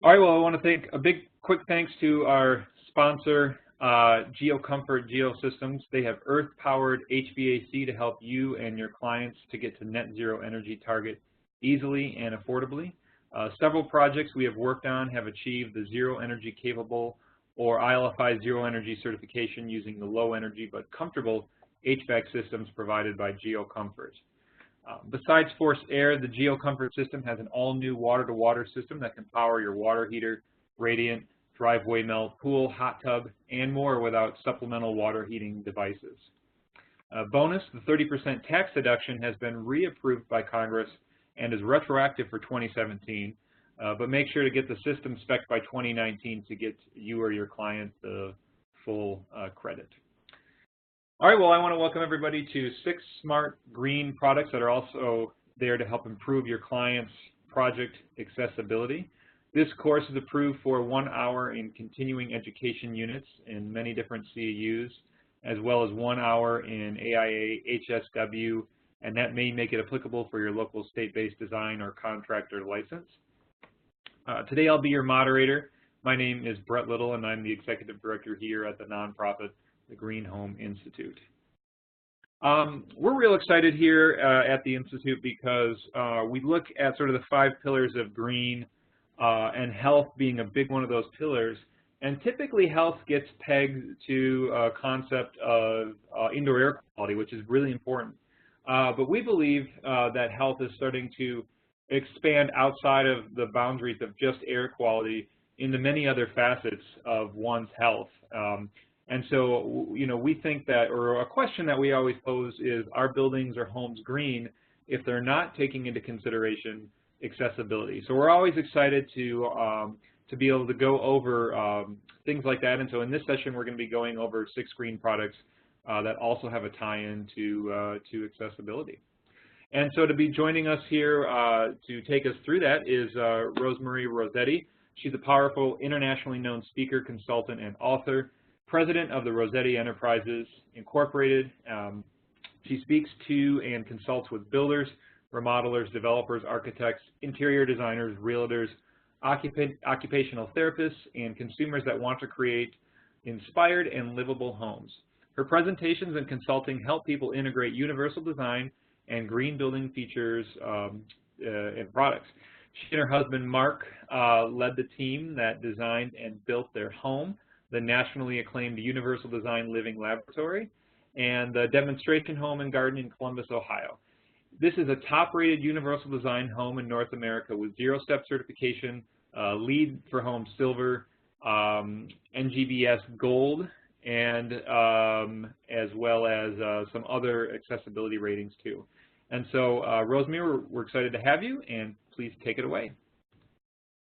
All right, well, I want to thank a quick thanks to our sponsor, GeoComfort Geosystems. They have earth-powered HVAC to help you and your clients to get to net zero energy target easily and affordably. Several projects we have worked on have achieved the zero energy capable or ILFI zero energy certification using the low energy but comfortable HVAC systems provided by GeoComfort. Besides forced air, the GeoComfort system has an all-new water-to-water system that can power your water heater, radiant, driveway melt, pool, hot tub, and more without supplemental water heating devices. Bonus, the 30% tax deduction has been reapproved by Congress and is retroactive for 2017, but make sure to get the system spec'd by 2019 to get you or your client the full credit. All right, well, I want to welcome everybody to 6 smart green products that are also there to help improve your client's project accessibility. This course is approved for 1 hour in continuing education units in many different CEUs, as well as 1 hour in AIA, HSW, and that may make it applicable for your local state-based design or contractor license. Today I'll be your moderator. My name is Brett Little, and I'm the executive director here at the nonprofit the GreenHome Institute. We're real excited here at the Institute because we look at sort of the 5 pillars of green and health being a big one of those pillars. And typically health gets pegged to a concept of indoor air quality, which is really important. But we believe that health is starting to expand outside of the boundaries of just air quality into many other facets of one's health. And so, you know, we think that, or a question that we always pose is, are buildings or homes green if they're not taking into consideration accessibility? So we're always excited to be able to go over things like that. And so in this session, we're going to be going over 6 green products that also have a tie-in to accessibility. And so to be joining us here to take us through that is Rosemarie Rossetti. She's a powerful, internationally known speaker, consultant, and author. President of the Rossetti Enterprises Incorporated. She speaks to and consults with builders, remodelers, developers, architects, interior designers, realtors, occupational therapists, and consumers that want to create inspired and livable homes. Her presentations and consulting help people integrate universal design and green building features and products. She and her husband, Mark, led the team that designed and built their home, the nationally acclaimed Universal Design Living Laboratory, and the demonstration home and garden in Columbus, Ohio. This is a top-rated Universal Design home in North America with 0-step certification, LEED for Home Silver, NGBS Gold, and as well as some other accessibility ratings too. And so, Rosemarie, we're excited to have you, and please take it away.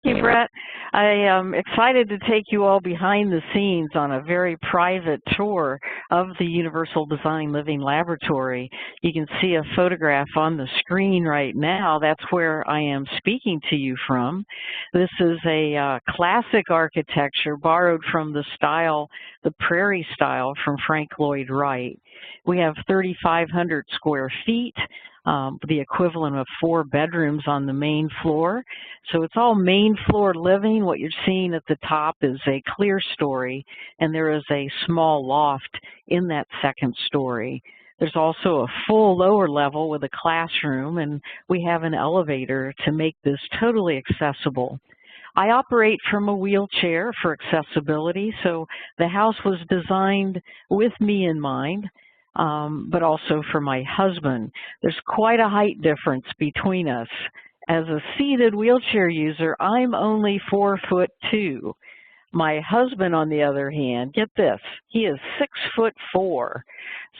Thank you, Brett. I am excited to take you all behind the scenes on a very private tour of the Universal Design Living Laboratory. You can see a photograph on the screen right now. That's where I am speaking to you from. This is a classic architecture borrowed from the style, the Prairie Style from Frank Lloyd Wright. We have 3,500 square feet. The equivalent of 4 bedrooms on the main floor. So it's all main floor living. What you're seeing at the top is a clear story, and there is a small loft in that 2nd story. There's also a full lower level with a classroom, and we have an elevator to make this totally accessible. I operate from a wheelchair for accessibility, so the house was designed with me in mind. But also for my husband. There's quite a height difference between us. As a seated wheelchair user, I'm only 4'2". My husband, on the other hand, get this, he is 6'4".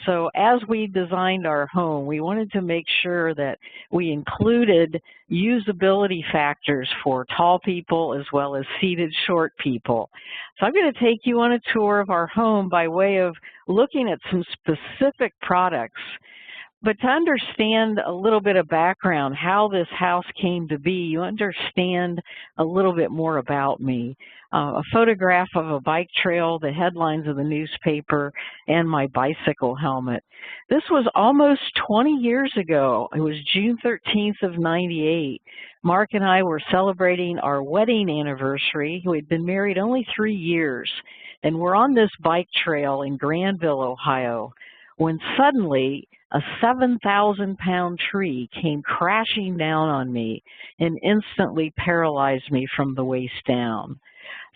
So as we designed our home, we wanted to make sure that we included usability factors for tall people as well as seated short people. So I'm going to take you on a tour of our home by way of looking at some specific products. But to understand a little bit of background, how this house came to be, you understand a little bit more about me. A photograph of a bike trail, the headlines of the newspaper, and my bicycle helmet. This was almost 20 years ago. It was June 13th of '98. Mark and I were celebrating our wedding anniversary. We had been married only 3 years, and we're on this bike trail in Granville, Ohio, when suddenly a 7,000-pound tree came crashing down on me and instantly paralyzed me from the waist down.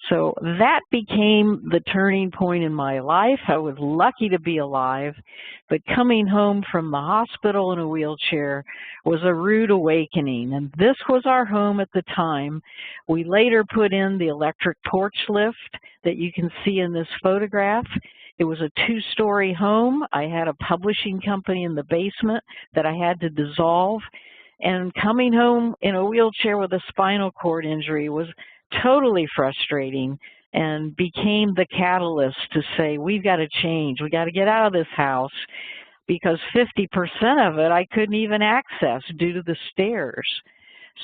So that became the turning point in my life. I was lucky to be alive, but coming home from the hospital in a wheelchair was a rude awakening. And this was our home at the time. We later put in the electric porch lift that you can see in this photograph. It was a 2-story home. I had a publishing company in the basement that I had to dissolve. And coming home in a wheelchair with a spinal cord injury was totally frustrating and became the catalyst to say, we've got to change. We got to get out of this house, because 50% of it I couldn't even access due to the stairs.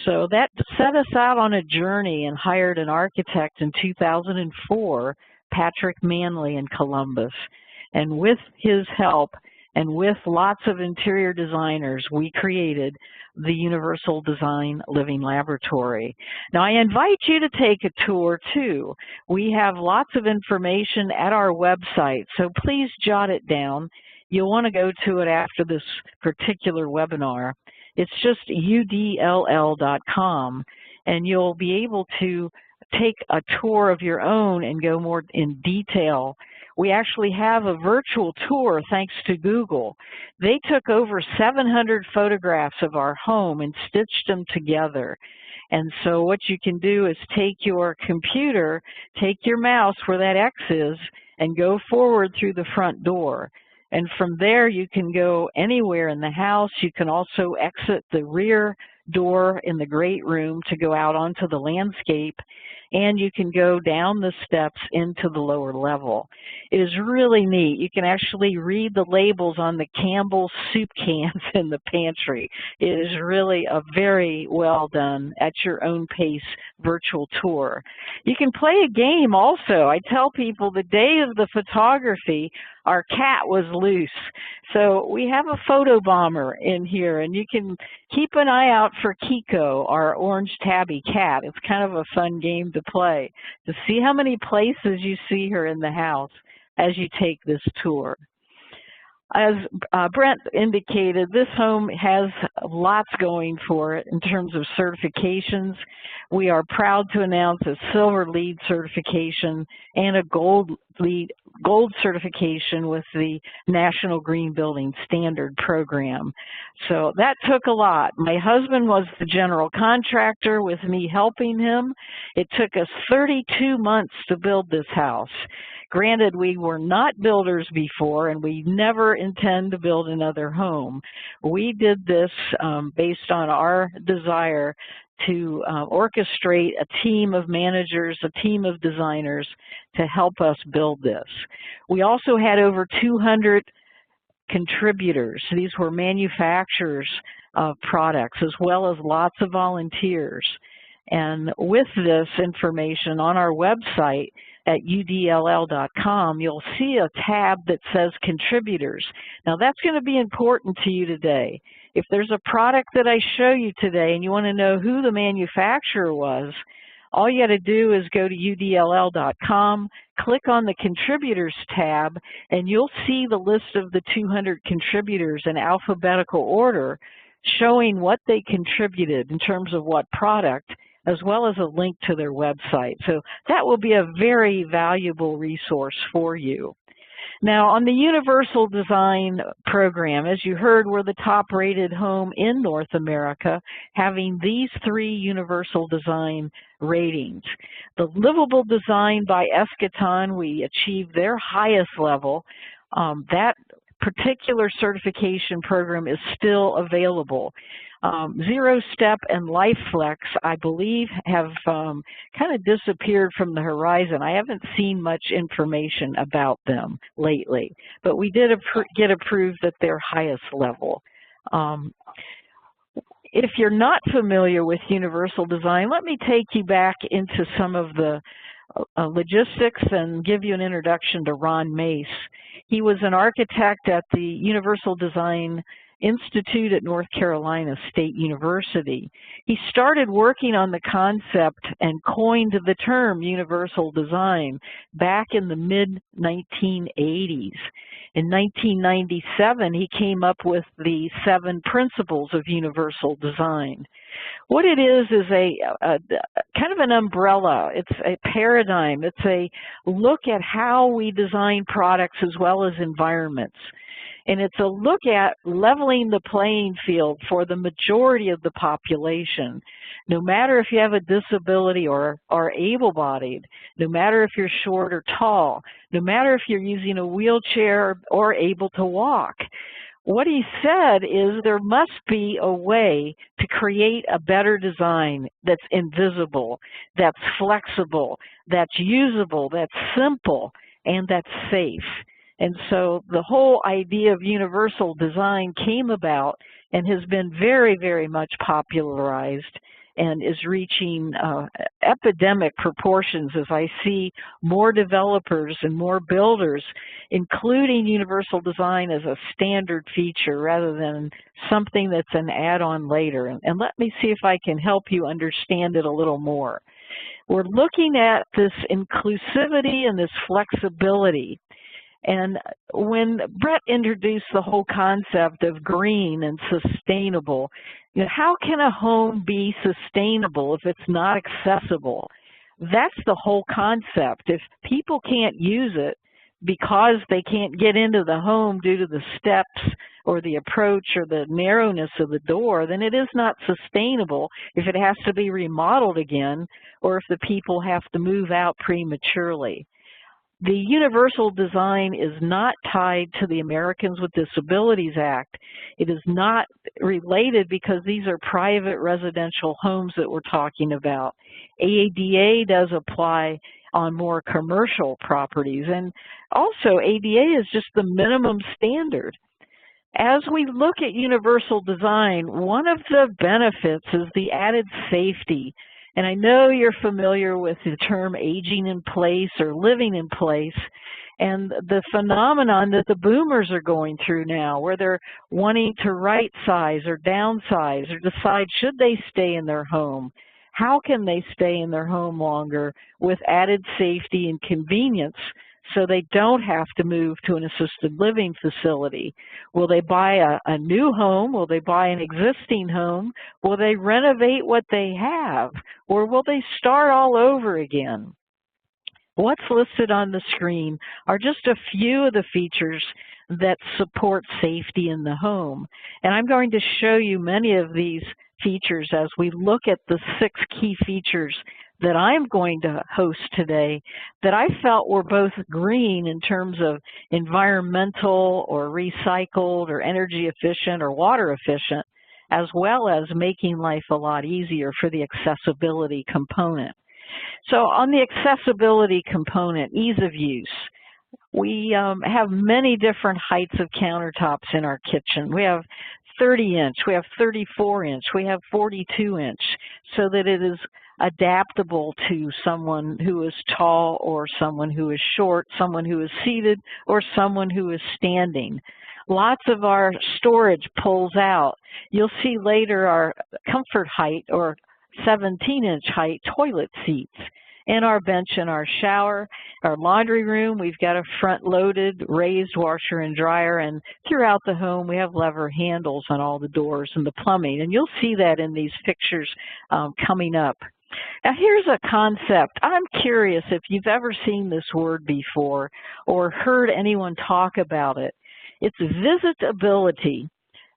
So that set us out on a journey and hired an architect in 2004, Patrick Manley in Columbus. And with his help and with lots of interior designers, we created the Universal Design Living Laboratory. Now, I invite you to take a tour too. We have lots of information at our website, so please jot it down. You'll want to go to it after this particular webinar. It's just udll.com, and you'll be able to take a tour of your own and go more in detail. We actually have a virtual tour thanks to Google. They took over 700 photographs of our home and stitched them together. And so what you can do is take your computer, take your mouse where that X is, and go forward through the front door. And from there, you can go anywhere in the house. You can also exit the rear door in the great room to go out onto the landscape, and you can go down the steps into the lower level. It is really neat. You can actually read the labels on the Campbell's soup cans in the pantry. It is really a very well done, at your own pace, virtual tour. You can play a game also. I tell people the day of the photography, our cat was loose. So we have a photo bomber in here, and you can keep an eye out for Kiko, our orange tabby cat. It's kind of a fun game to play, to see how many places you see her in the house as you take this tour. As Brent indicated, this home has lots going for it in terms of certifications. We are proud to announce a Silver LEED certification and a Gold certification with the National Green Building Standard program. So that took a lot. My husband was the general contractor with me helping him. It took us 32 months to build this house. Granted, we were not builders before, and we never intend to build another home. We did this based on our desire to orchestrate a team of managers, a team of designers to help us build this. We also had over 200 contributors. These were manufacturers of products, as well as lots of volunteers. And with this information on our website at udll.com, you'll see a tab that says contributors. Now that's going to be important to you today. If there's a product that I show you today and you want to know who the manufacturer was, all you got to do is go to udll.com, click on the contributors tab, and you'll see the list of the 200 contributors in alphabetical order, showing what they contributed in terms of what product, as well as a link to their website. So that will be a very valuable resource for you. Now, on the Universal Design program, as you heard, we're the top-rated home in North America, having these 3 Universal Design ratings. The Livable Design by Eschaton, we achieved their highest level. That particular certification program is still available. Zero Step and LifeFlex, I believe, have kind of disappeared from the horizon. I haven't seen much information about them lately, but we did get approved at their highest level. If you're not familiar with universal design, let me take you back into some of the logistics and give you an introduction to Ron Mace. He was an architect at the Universal Design Institute at North Carolina State University. He started working on the concept and coined the term universal design back in the mid-1980s. In 1997, he came up with the 7 principles of universal design. What it is a kind of an umbrella. It's a paradigm. It's a look at how we design products as well as environments. And it's a look at leveling the playing field for the majority of the population. No matter if you have a disability or are able-bodied, no matter if you're short or tall, no matter if you're using a wheelchair or able to walk. What he said is there must be a way to create a better design that's invisible, that's flexible, that's usable, that's simple, and that's safe. And so the whole idea of universal design came about and has been very, very much popularized and is reaching epidemic proportions as I see more developers and more builders including universal design as a standard feature rather than something that's an add-on later. And let me see if I can help you understand it a little more. We're looking at this inclusivity and this flexibility. And when Brett introduced the whole concept of green and sustainable, you know, how can a home be sustainable if it's not accessible? That's the whole concept. If people can't use it because they can't get into the home due to the steps or the approach or the narrowness of the door, then it is not sustainable if it has to be remodeled again or if the people have to move out prematurely. The universal design is not tied to the Americans with Disabilities Act. It is not related because these are private residential homes that we're talking about. ADA does apply on more commercial properties, and also ADA is just the minimum standard. As we look at universal design, one of the benefits is the added safety. And I know you're familiar with the term aging in place or living in place and the phenomenon that the boomers are going through now where they're wanting to right size or downsize or decide should they stay in their home. How can they stay in their home longer with added safety and convenience so they don't have to move to an assisted living facility? Will they buy a new home? Will they buy an existing home? Will they renovate what they have? Or will they start all over again? What's listed on the screen are just a few of the features that support safety in the home. And I'm going to show you many of these features as we look at the 6 key features that I'm going to host today that I felt were both green in terms of environmental or recycled or energy efficient or water efficient, as well as making life a lot easier for the accessibility component. So on the accessibility component, ease of use, we have many different heights of countertops in our kitchen. We have 30-inch, we have 34-inch, we have 42-inch, so that it is adaptable to someone who is tall or someone who is short, someone who is seated or someone who is standing. Lots of our storage pulls out. You'll see later our comfort height or 17-inch height toilet seats. In our bench and our shower, our laundry room, we've got a front-loaded raised washer and dryer, and throughout the home we have lever handles on all the doors and the plumbing, and you'll see that in these pictures coming up. Now here's a concept. I'm curious if you've ever seen this word before or heard anyone talk about it. It's visitability.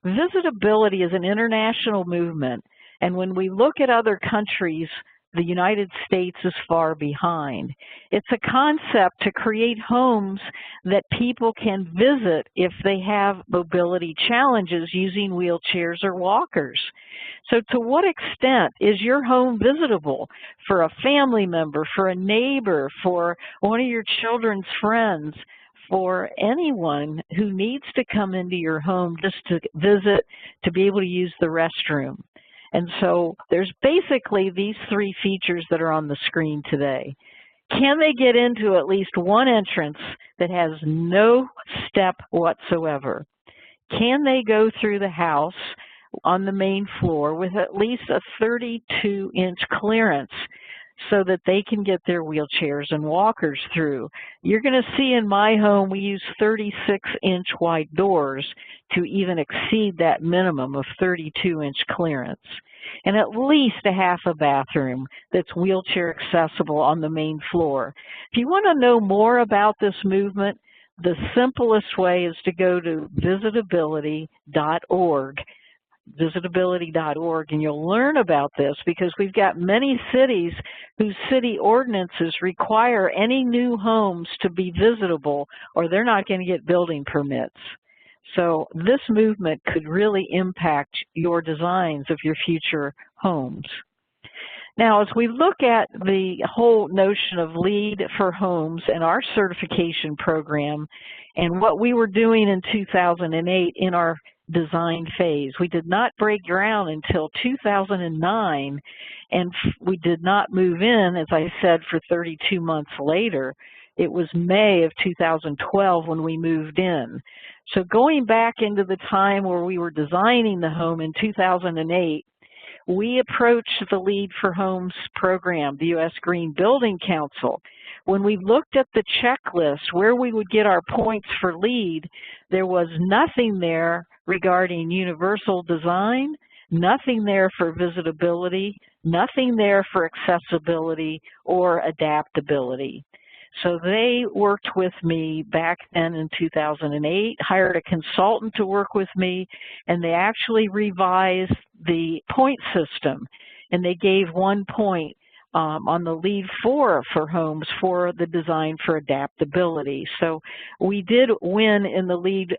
Visitability is an international movement, and when we look at other countries, the United States is far behind. It's a concept to create homes that people can visit if they have mobility challenges using wheelchairs or walkers. So to what extent is your home visitable for a family member, for a neighbor, for one of your children's friends, for anyone who needs to come into your home just to visit, to be able to use the restroom. And so there's basically these three features that are on the screen today. Can they get into at least one entrance that has no step whatsoever? Can they go through the house on the main floor with at least a 32-inch clearance so that they can get their wheelchairs and walkers through? You're going to see in my home we use 36-inch wide doors to even exceed that minimum of 32-inch clearance. And at least a half a bathroom that's wheelchair accessible on the main floor. If you want to know more about this movement, the simplest way is to go to visitability.org. Visitability.org, and you'll learn about this because we've got many cities whose city ordinances require any new homes to be visitable or they're not going to get building permits. So this movement could really impact your designs of your future homes. Now, as we look at the whole notion of LEED for homes and our certification program and what we were doing in 2008 in our design phase, we did not break ground until 2009, and we did not move in, as I said, for 32 months later. It was May of 2012 when we moved in. So going back into the time where we were designing the home in 2008, we approached the LEED for Homes program, the U.S. Green Building Council. When we looked at the checklist where we would get our points for LEED, there was nothing there regarding universal design, nothing there for visitability, nothing there for accessibility or adaptability. So they worked with me back then in 2008, hired a consultant to work with me, and they actually revised the point system. And they gave 1 point on the LEED 4 for homes for the design for adaptability. So we did win in the LEED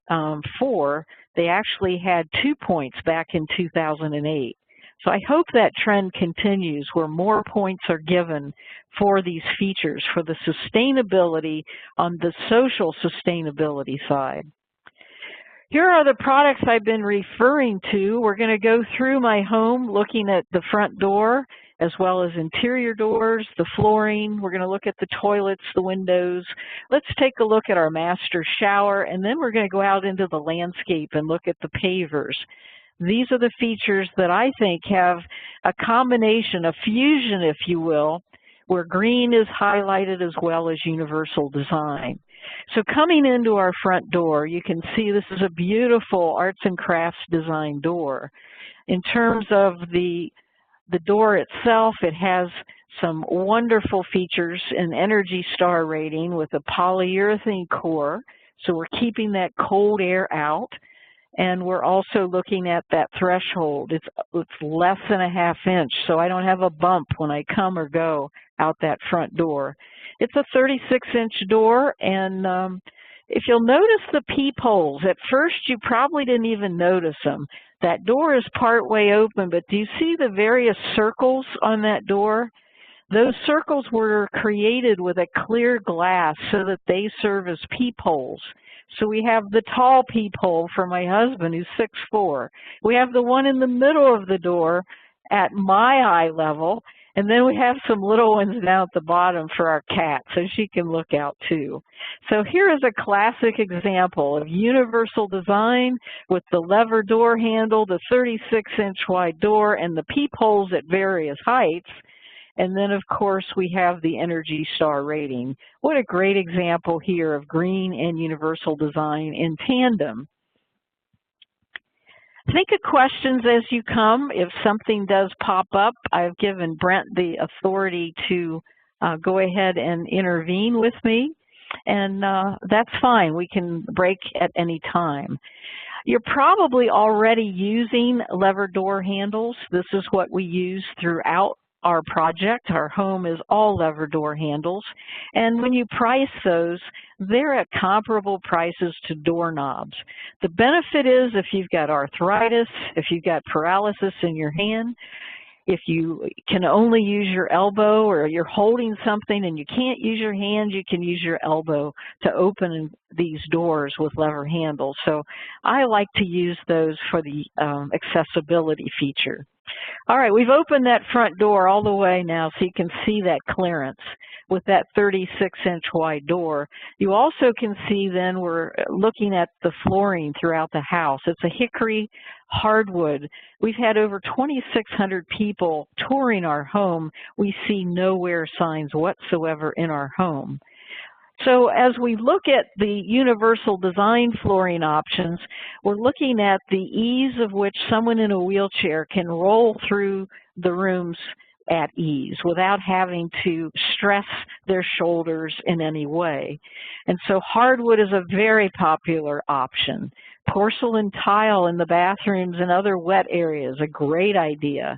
4. They actually had 2 points back in 2008. So I hope that trend continues where more points are given for these features, for the sustainability on the social sustainability side. Here are the products I've been referring to. We're going to go through my home looking at the front door as well as interior doors, the flooring. We're going to look at the toilets, the windows. Let's take a look at our master shower, and then we're going to go out into the landscape and look at the pavers. These are the features that I think have a combination, a fusion, if you will, where green is highlighted as well as universal design. So coming into our front door, you can see this is a beautiful arts and crafts design door. In terms of the door itself, it has some wonderful features, an ENERGY STAR rating with a polyurethane core, so we're keeping that cold air out. And we're also looking at that threshold. It's less than a ½ inch, so I don't have a bump when I come or go out that front door. It's a 36-inch door, and if you'll notice the peepholes, at first you probably didn't even notice them. That door is partway open, but do you see the various circles on that door? Those circles were created with a clear glass so that they serve as peepholes. So we have the tall peephole for my husband, who's 6'4". We have the one in the middle of the door at my eye level, and then we have some little ones down at the bottom for our cat, so she can look out too. So here is a classic example of universal design with the lever door handle, the 36-inch wide door, and the peepholes at various heights. And then, of course, we have the ENERGY STAR rating. What a great example here of green and universal design in tandem. Think of questions as you come. If something does pop up, I've given Brent the authority to go ahead and intervene with me, and that's fine. We can break at any time. You're probably already using lever door handles. This is what we use throughout our project. Our home is all lever door handles, and when you price those, they're at comparable prices to doorknobs. The benefit is if you've got arthritis, if you've got paralysis in your hand, If you can only use your elbow, or you're holding something and you can't use your hand, you can use your elbow to open these doors with lever handles. So I like to use those for the accessibility feature. All right, we've opened that front door all the way now so you can see that clearance with that 36-inch wide door. You also can see then we're looking at the flooring throughout the house. It's a hickory hardwood. We've had over 2,600 people touring our home. We see no wear signs whatsoever in our home. So as we look at the universal design flooring options, we're looking at the ease of which someone in a wheelchair can roll through the rooms at ease without having to stress their shoulders in any way. And so hardwood is a very popular option. Porcelain tile in the bathrooms and other wet areas, a great idea.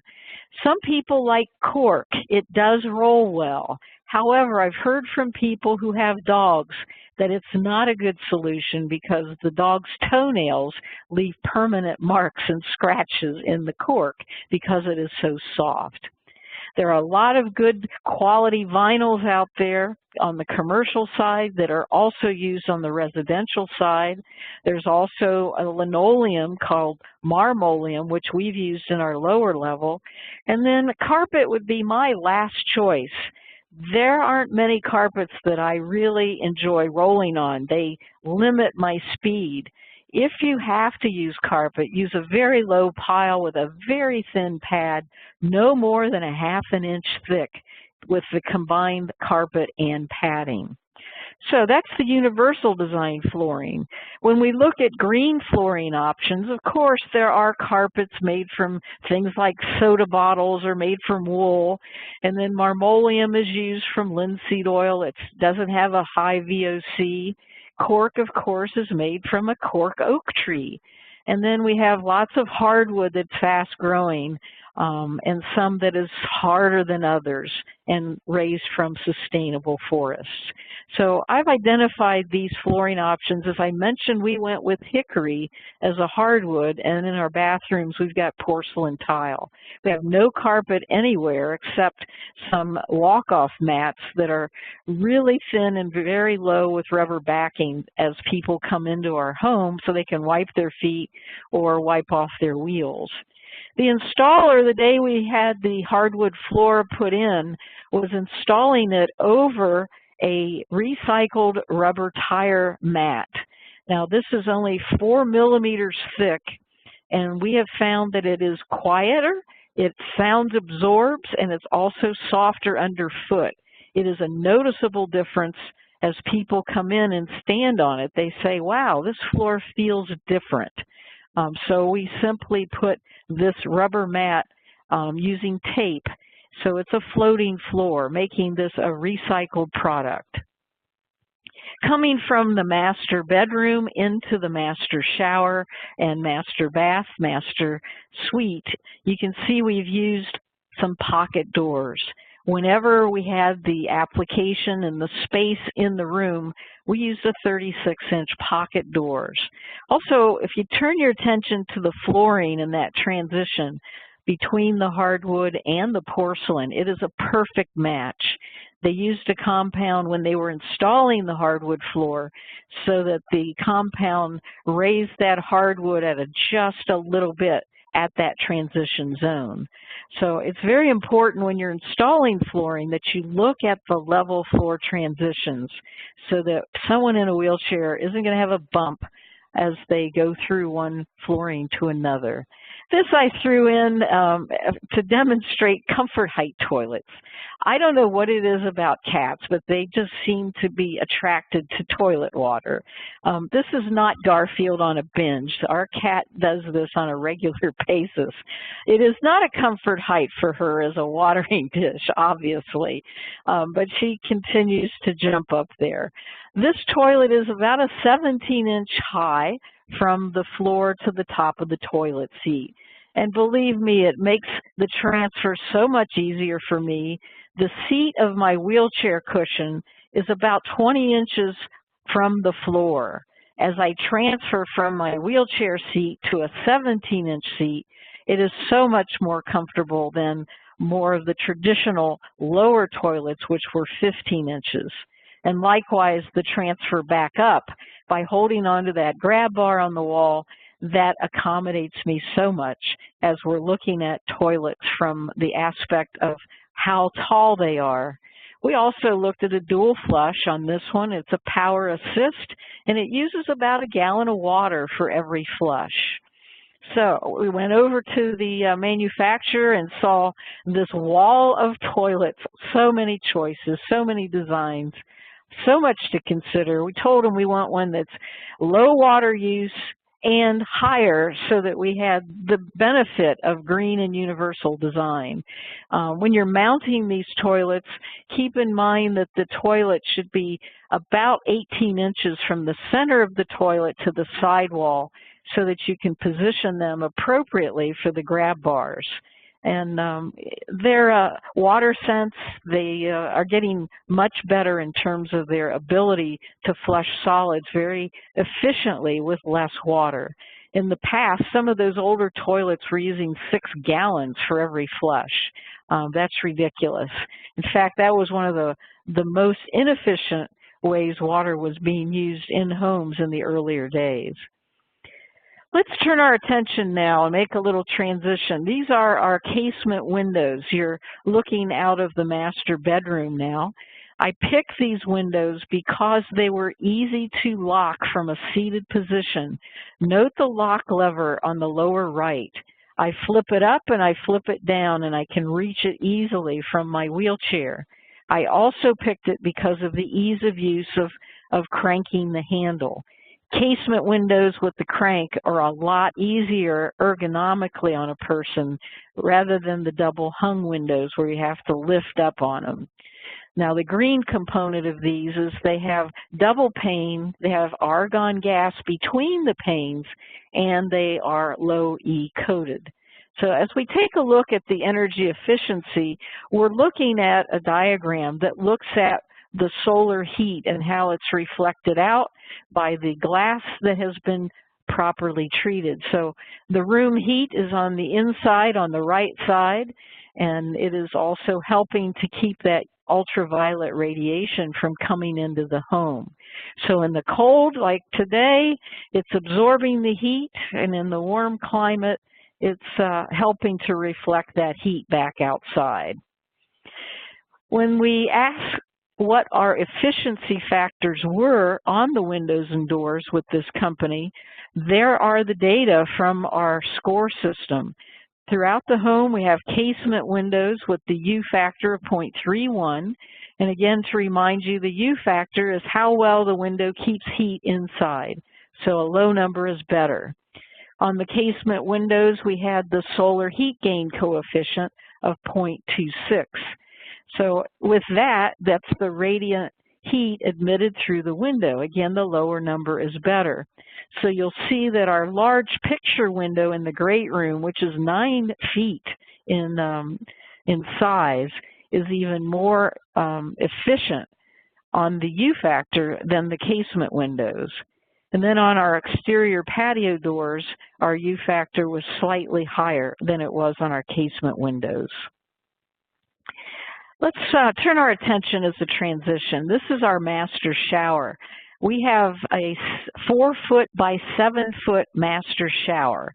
Some people like cork. It does roll well. However, I've heard from people who have dogs that it's not a good solution because the dog's toenails leave permanent marks and scratches in the cork because it is so soft. There are a lot of good quality vinyls out there on the commercial side that are also used on the residential side. There's also a linoleum called marmoleum, which we've used in our lower level. And then carpet would be my last choice. There aren't many carpets that I really enjoy rolling on. They limit my speed. If you have to use carpet, use a very low pile with a very thin pad, no more than a ½ an inch thick with the combined carpet and padding. So that's the universal design flooring. When we look at green flooring options, of course, there are carpets made from things like soda bottles or made from wool. And then marmoleum is used from linseed oil. It doesn't have a high VOC. Cork, of course, is made from a cork oak tree. And then we have lots of hardwood that's fast growing and some that is harder than others and raised from sustainable forests. So I've identified these flooring options. As I mentioned, we went with hickory as a hardwood, and in our bathrooms we've got porcelain tile. We have no carpet anywhere except some walk-off mats that are really thin and very low with rubber backing as people come into our home so they can wipe their feet or wipe off their wheels. The installer, the day we had the hardwood floor put in, was installing it over a recycled rubber tire mat. Now this is only 4 millimeters thick, and we have found that it is quieter, it sound absorbs, and it's also softer underfoot. It is a noticeable difference as people come in and stand on it. They say, wow, this floor feels different. So we simply put this rubber mat using tape. So it's a floating floor, making this a recycled product. Coming from the master bedroom into the master shower and master bath, master suite, you can see we've used some pocket doors. Whenever we had the application and the space in the room, we used a 36-inch pocket doors. Also, if you turn your attention to the flooring and that transition between the hardwood and the porcelain, it is a perfect match. They used a compound when they were installing the hardwood floor so that the compound raised that hardwood at just a little bit at that transition zone. So it's very important when you're installing flooring that you look at the level floor transitions so that someone in a wheelchair isn't going to have a bump as they go through one flooring to another. This I threw in to demonstrate comfort height toilets. I don't know what it is about cats, but they just seem to be attracted to toilet water. This is not Garfield on a binge. Our cat does this on a regular basis. It is not a comfort height for her as a watering dish, obviously, but she continues to jump up there. This toilet is about a 17-inch high from the floor to the top of the toilet seat. And believe me, it makes the transfer so much easier for me. The seat of my wheelchair cushion is about 20 inches from the floor. As I transfer from my wheelchair seat to a 17-inch seat, It is so much more comfortable than more of the traditional lower toilets, which were 15 inches. And likewise, the transfer back up by holding onto that grab bar on the wall, that accommodates me so much as we're looking at toilets from the aspect of how tall they are. We also looked at a dual flush on this one. It's a power assist, and it uses about a gallon of water for every flush. So we went over to the manufacturer and saw this wall of toilets, so many choices, so many designs, so much to consider. We told them we want one that's low water use and higher so that we had the benefit of green and universal design. When you're mounting these toilets, keep in mind that the toilet should be about 18 inches from the center of the toilet to the sidewall so that you can position them appropriately for the grab bars. And their water sense, they are getting much better in terms of their ability to flush solids very efficiently with less water. In the past, some of those older toilets were using 6 gallons for every flush. That's ridiculous. In fact, that was one of the most inefficient ways water was being used in homes in the earlier days. Let's turn our attention now and make a little transition. These are our casement windows. You're looking out of the master bedroom now. I picked these windows because they were easy to lock from a seated position. Note the lock lever on the lower right. I flip it up and I flip it down, and I can reach it easily from my wheelchair. I also picked it because of the ease of use of cranking the handle. Casement windows with the crank are a lot easier ergonomically on a person rather than the double hung windows where you have to lift up on them. Now, the green component of these is they have double pane, they have argon gas between the panes, and they are low E coated. So as we take a look at the energy efficiency, we're looking at a diagram that looks at the solar heat and how it's reflected out by the glass that has been properly treated. So the room heat is on the inside, on the right side, and it is also helping to keep that ultraviolet radiation from coming into the home. So in the cold, like today, it's absorbing the heat, and in the warm climate, it's helping to reflect that heat back outside. When we ask what our efficiency factors were on the windows and doors with this company, there are the data from our score system. Throughout the home, we have casement windows with the U factor of 0.31. And again, to remind you, the U factor is how well the window keeps heat inside. So a low number is better. On the casement windows, we had the solar heat gain coefficient of 0.26. So with that, that's the radiant heat admitted through the window. Again, the lower number is better. So you'll see that our large picture window in the great room, which is 9 feet in size, is even more efficient on the U factor than the casement windows. And then on our exterior patio doors, our U factor was slightly higher than it was on our casement windows. Let's turn our attention as a transition. This is our master shower. We have a 4-foot by 7-foot master shower.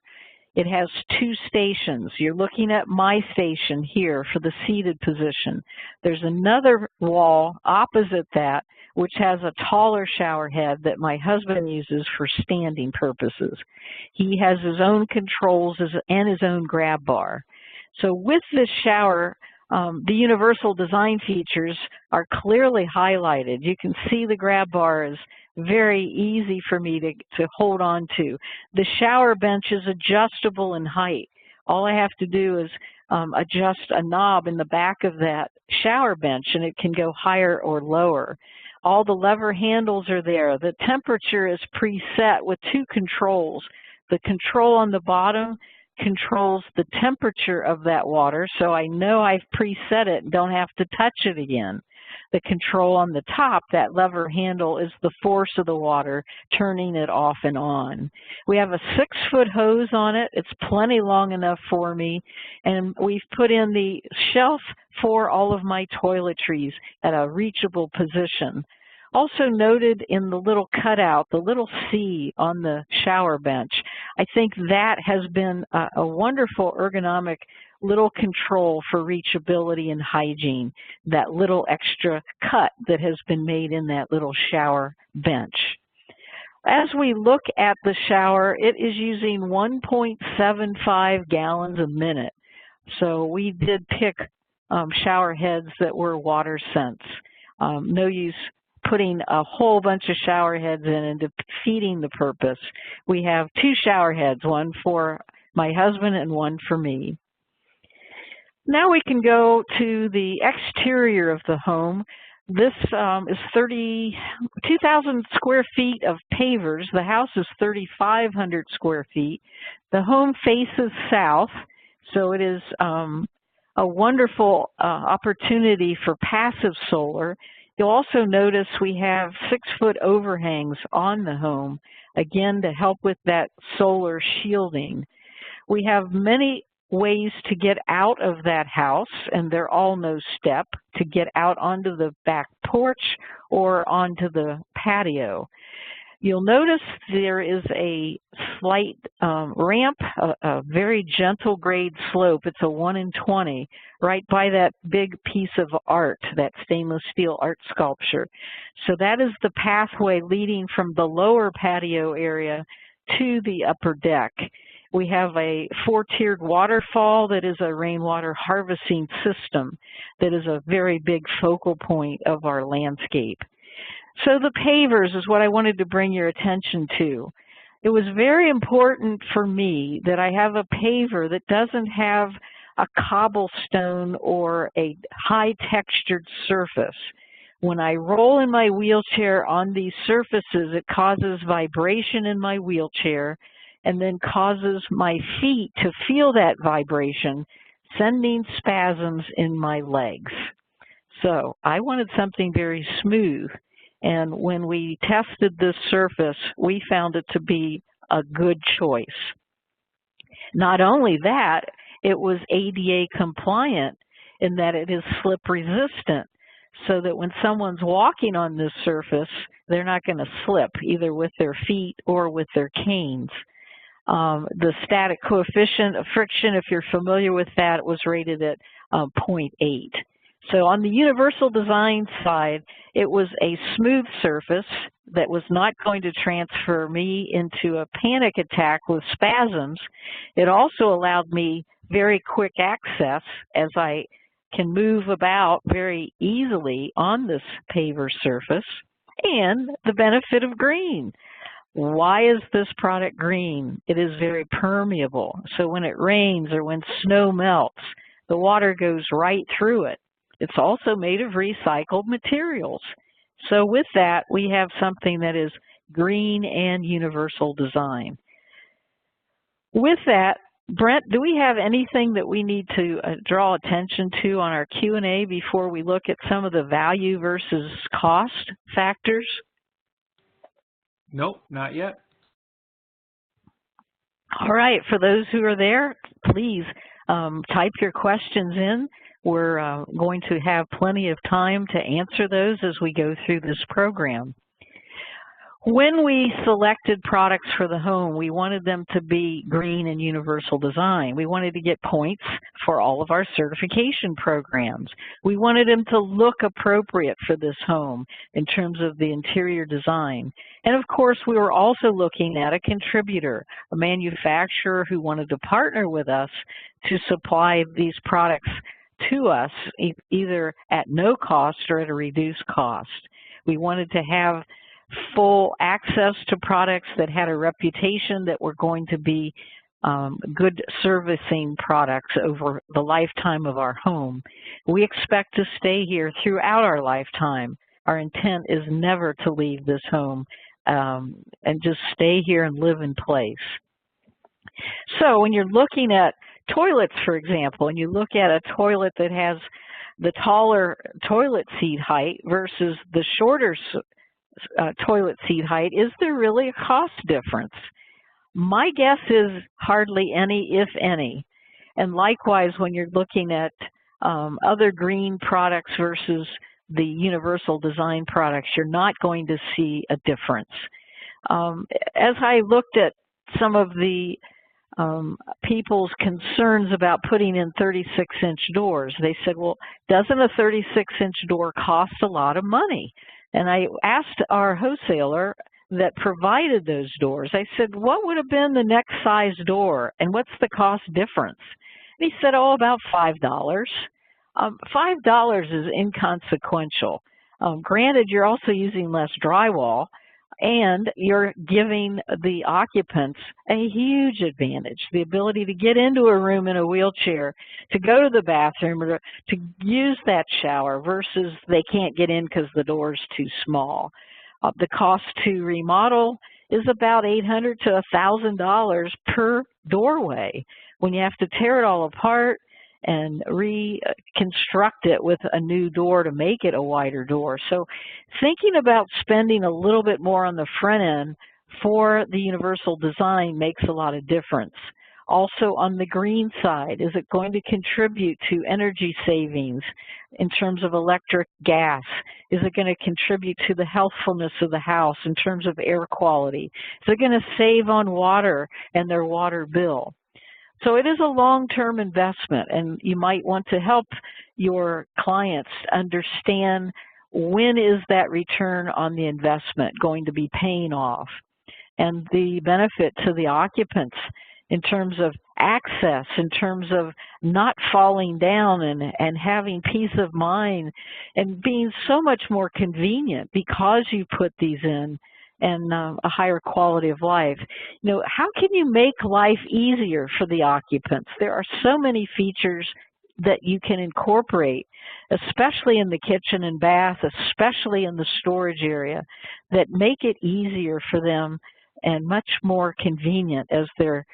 It has 2 stations. You're looking at my station here for the seated position. There's another wall opposite that which has a taller shower head that my husband uses for standing purposes. He has his own controls and his own grab bar. So with this shower, the universal design features are clearly highlighted. You can see the grab bar is very easy for me to hold on to. The shower bench is adjustable in height. All I have to do is adjust a knob in the back of that shower bench, and it can go higher or lower. All the lever handles are there. The temperature is preset with 2 controls. The control on the bottom controls the temperature of that water, so I know I've preset it and don't have to touch it again. The control on the top, that lever handle, is the force of the water, turning it off and on. We have a 6-foot hose on it. It's plenty long enough for me. And we've put in the shelf for all of my toiletries at a reachable position. Also noted in the little cutout, the little C on the shower bench, I think that has been a wonderful ergonomic little control for reachability and hygiene, that little extra cut that has been made in that little shower bench. As we look at the shower, it is using 1.75 gallons a minute. So we did pick shower heads that were water sense. No use putting a whole bunch of shower heads in and defeating the purpose. We have 2 shower heads, one for my husband and one for me. Now we can go to the exterior of the home. This is 2,000 square feet of pavers. The house is 3,500 square feet. The home faces south, so it is a wonderful opportunity for passive solar. You'll also notice we have 6-foot overhangs on the home, again, to help with that solar shielding. We have many ways to get out of that house, and they're all no step, to get out onto the back porch or onto the patio. You'll notice there is a slight ramp, a very gentle grade slope. It's a 1 in 20, right by that big piece of art, that stainless steel art sculpture. So that is the pathway leading from the lower patio area to the upper deck. We have a 4-tiered waterfall that is a rainwater harvesting system that is a very big focal point of our landscape. So the pavers is what I wanted to bring your attention to. It was very important for me that I have a paver that doesn't have a cobblestone or a high textured surface. When I roll in my wheelchair on these surfaces, it causes vibration in my wheelchair and then causes my feet to feel that vibration, sending spasms in my legs. So I wanted something very smooth. And when we tested this surface, we found it to be a good choice. Not only that, it was ADA compliant in that it is slip resistant, so that when someone's walking on this surface, they're not going to slip either with their feet or with their canes. The static coefficient of friction, if you're familiar with that, was rated at 0.8. So on the universal design side, it was a smooth surface that was not going to transfer me into a panic attack with spasms. It also allowed me very quick access, as I can move about very easily on this paver surface, and the benefit of green. Why is this product green? It is very permeable. So when it rains or when snow melts, the water goes right through it. It's also made of recycled materials. So with that, we have something that is green and universal design. With that, Brent, do we have anything that we need to draw attention to on our Q&A before we look at some of the value versus cost factors? Nope, not yet. All right, for those who are there, please type your questions in. We're going to have plenty of time to answer those as we go through this program. When we selected products for the home, we wanted them to be green and universal design. We wanted to get points for all of our certification programs. We wanted them to look appropriate for this home in terms of the interior design. And of course, we were also looking at a contributor, a manufacturer who wanted to partner with us to supply these products to us, either at no cost or at a reduced cost. We wanted to have full access to products that had a reputation that were going to be good servicing products over the lifetime of our home. We expect to stay here throughout our lifetime. Our intent is never to leave this home and just stay here and live in place. So when you're looking at toilets, for example, and you look at a toilet that has the taller toilet seat height versus the shorter toilet seat height, is there really a cost difference? My guess is hardly any, if any. And likewise, when you're looking at other green products versus the universal design products, you're not going to see a difference. As I looked at some of the people's concerns about putting in 36-inch doors, they said, well, doesn't a 36-inch door cost a lot of money? And I asked our wholesaler that provided those doors, I said, what would have been the next size door and what's the cost difference? And he said, oh, about $5. $5 is inconsequential. Granted, you're also using less drywall, and you're giving the occupants a huge advantage, the ability to get into a room in a wheelchair, to go to the bathroom, or to use that shower versus they can't get in because the door's too small. The cost to remodel is about $800 to $1,000 per doorway when you have to tear it all apart and reconstruct it with a new door to make it a wider door. So thinking about spending a little bit more on the front end for the universal design makes a lot of difference. Also on the green side, is it going to contribute to energy savings in terms of electric, gas? Is it going to contribute to the healthfulness of the house in terms of air quality? Is it going to save on water and their water bill? So it is a long-term investment, and you might want to help your clients understand when is that return on the investment going to be paying off, and the benefit to the occupants in terms of access, in terms of not falling down and having peace of mind and being so much more convenient because you put these in, and a higher quality of life. You know, how can you make life easier for the occupants? There are so many features that you can incorporate, especially in the kitchen and bath, especially in the storage area, that make it easier for them and much more convenient as they're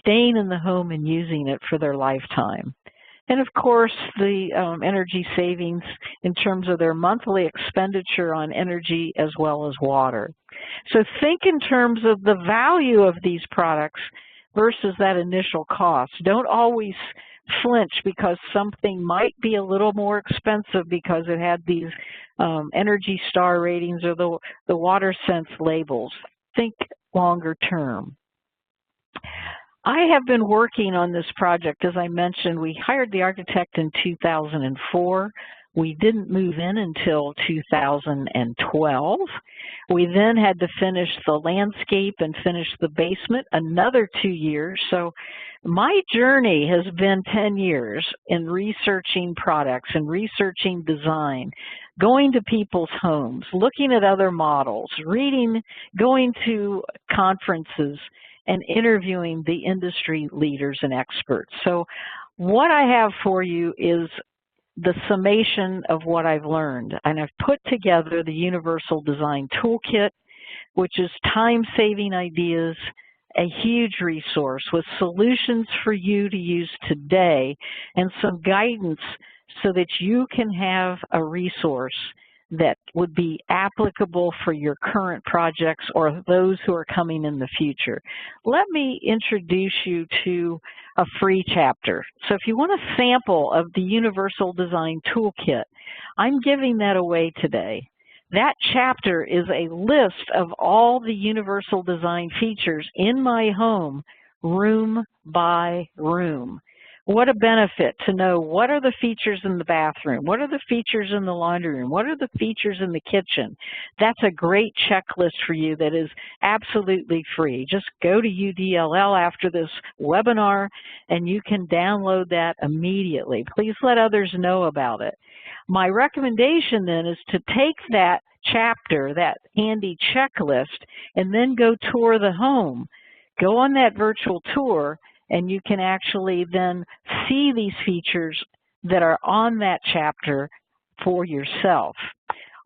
staying in the home and using it for their lifetime. And of course, the energy savings in terms of their monthly expenditure on energy as well as water. So think in terms of the value of these products versus that initial cost. Don't always flinch because something might be a little more expensive because it had these Energy Star ratings or the water sense labels. Think longer term. I have been working on this project. As I mentioned, we hired the architect in 2004. We didn't move in until 2012. We then had to finish the landscape and finish the basement another 2 years. So my journey has been 10 years in researching products and researching design, going to people's homes, looking at other models, reading, going to conferences, and interviewing the industry leaders and experts. So what I have for you is the summation of what I've learned. And I've put together the Universal Design Toolkit, which is time-saving ideas, a huge resource with solutions for you to use today and some guidance so that you can have a resource that would be applicable for your current projects or those who are coming in the future. Let me introduce you to a free chapter. So if you want a sample of the Universal Design Toolkit, I'm giving that away today. That chapter is a list of all the universal design features in my home, room by room. What a benefit to know what are the features in the bathroom, what are the features in the laundry room, what are the features in the kitchen. That's a great checklist for you that is absolutely free. Just go to UDLL after this webinar and you can download that immediately. Please let others know about it. My recommendation then is to take that chapter, that handy checklist, and then go tour the home. Go on that virtual tour and you can actually then see these features that are on that chapter for yourself.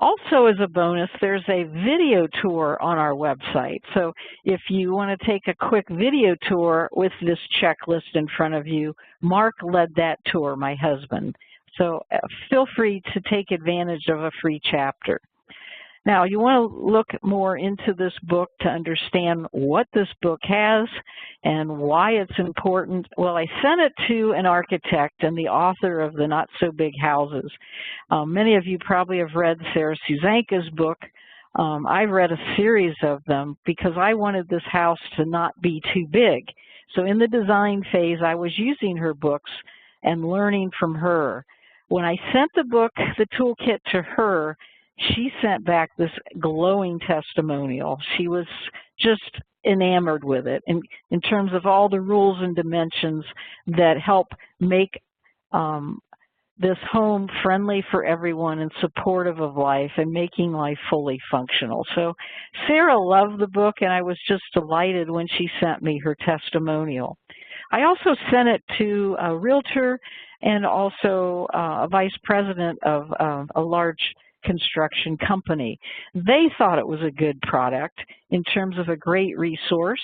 Also, as a bonus, there's a video tour on our website. So if you want to take a quick video tour with this checklist in front of you, Mark led that tour, my husband. So feel free to take advantage of a free chapter. Now, you want to look more into this book to understand what this book has and why it's important. Well, I sent it to an architect and the author of the Not So Big Houses. Many of you probably have read Sarah Susanka's book. I've read a series of them because I wanted this house to not be too big. So in the design phase, I was using her books and learning from her. When I sent the book, the toolkit, to her, she sent back this glowing testimonial. She was just enamored with it in terms of all the rules and dimensions that help make this home friendly for everyone and supportive of life and making life fully functional. So Sarah loved the book, and I was just delighted when she sent me her testimonial. I also sent it to a realtor and also a vice president of a large construction company. They thought it was a good product in terms of a great resource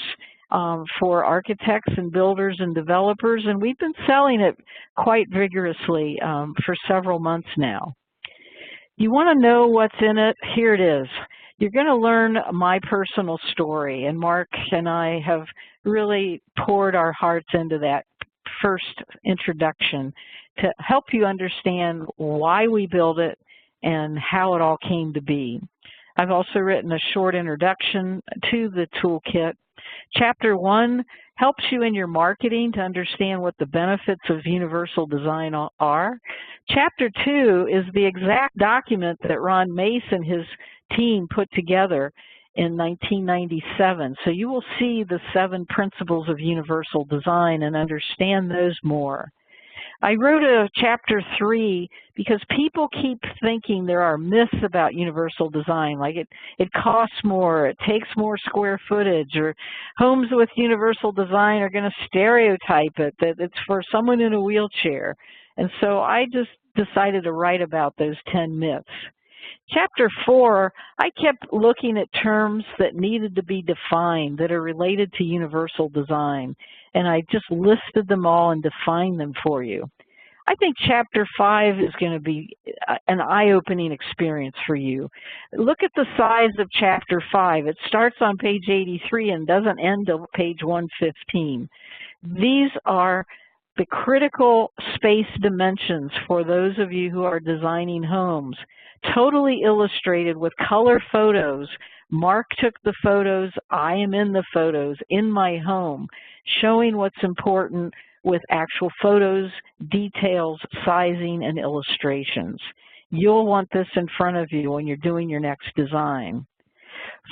for architects and builders and developers, and we've been selling it quite vigorously for several months now. You want to know what's in it? Here it is. You're going to learn my personal story, and Mark and I have really poured our hearts into that first introduction to help you understand why we build it and how it all came to be. I've also written a short introduction to the toolkit. Chapter 1 helps you in your marketing to understand what the benefits of universal design are. Chapter 2 is the exact document that Ron Mace and his team put together in 1997. So you will see the 7 principles of universal design and understand those more. I wrote a chapter 3 because people keep thinking there are myths about universal design, like it costs more, it takes more square footage, or homes with universal design are going to stereotype it, that it's for someone in a wheelchair. And so I just decided to write about those 10 myths. Chapter 4, I kept looking at terms that needed to be defined that are related to universal design, and I just listed them all and defined them for you. I think Chapter 5 is going to be an eye-opening experience for you. Look at the size of Chapter 5. It starts on page 83 and doesn't end till page 115. These are the critical space dimensions for those of you who are designing homes, totally illustrated with color photos. Mark took the photos, I am in the photos in my home, showing what's important with actual photos, details, sizing, and illustrations. You'll want this in front of you when you're doing your next design.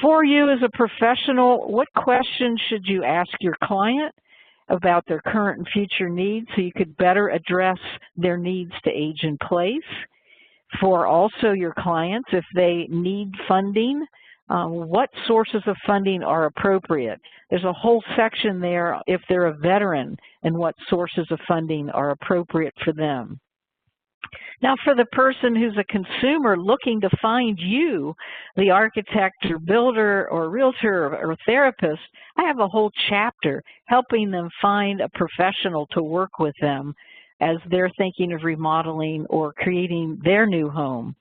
For you as a professional, what questions should you ask your client about their current and future needs so you could better address their needs to age in place? For also your clients, if they need funding, what sources of funding are appropriate? There's a whole section there if they're a veteran and what sources of funding are appropriate for them. Now, for the person who's a consumer looking to find you, the architect or builder or realtor or therapist, I have a whole chapter helping them find a professional to work with them as they're thinking of remodeling or creating their new home.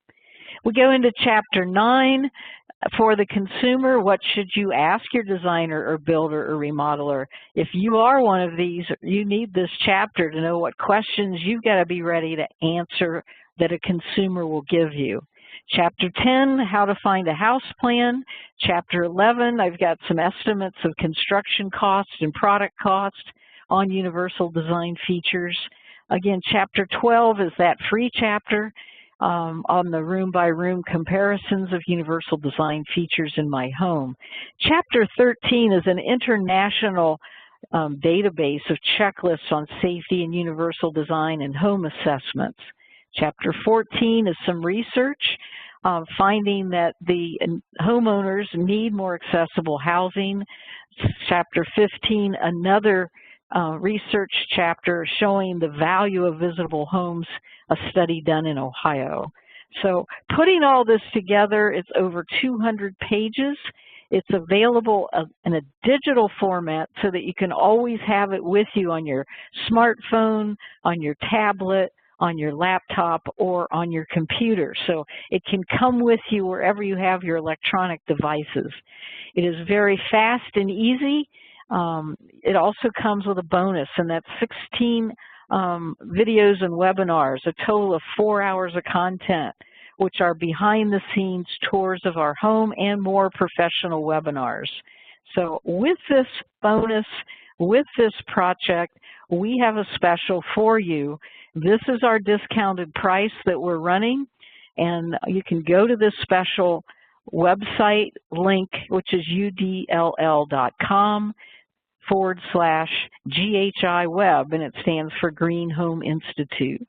We go into Chapter 9. For the consumer, what should you ask your designer or builder or remodeler? If you are one of these, you need this chapter to know what questions you've got to be ready to answer that a consumer will give you. Chapter 10, how to find a house plan. Chapter 11, I've got some estimates of construction costs and product cost on universal design features. Again, Chapter 12 is that free chapter on the room-by-room comparisons of universal design features in my home. Chapter 13 is an international database of checklists on safety and universal design and home assessments. Chapter 14 is some research finding that the homeowners need more accessible housing. Chapter 15, another research chapter showing the value of visitable homes, a study done in Ohio. So putting all this together, it's over 200 pages. It's available in a digital format so that you can always have it with you on your smartphone, on your tablet, on your laptop or on your computer. So it can come with you wherever you have your electronic devices. It is very fast and easy. It also comes with a bonus, and that's 16 videos and webinars, a total of 4 hours of content, which are behind-the-scenes tours of our home and more professional webinars. So with this bonus, with this project, we have a special for you. This is our discounted price that we're running, and you can go to this special website link, which is udll.com/GHI Web, and it stands for GreenHome Institute.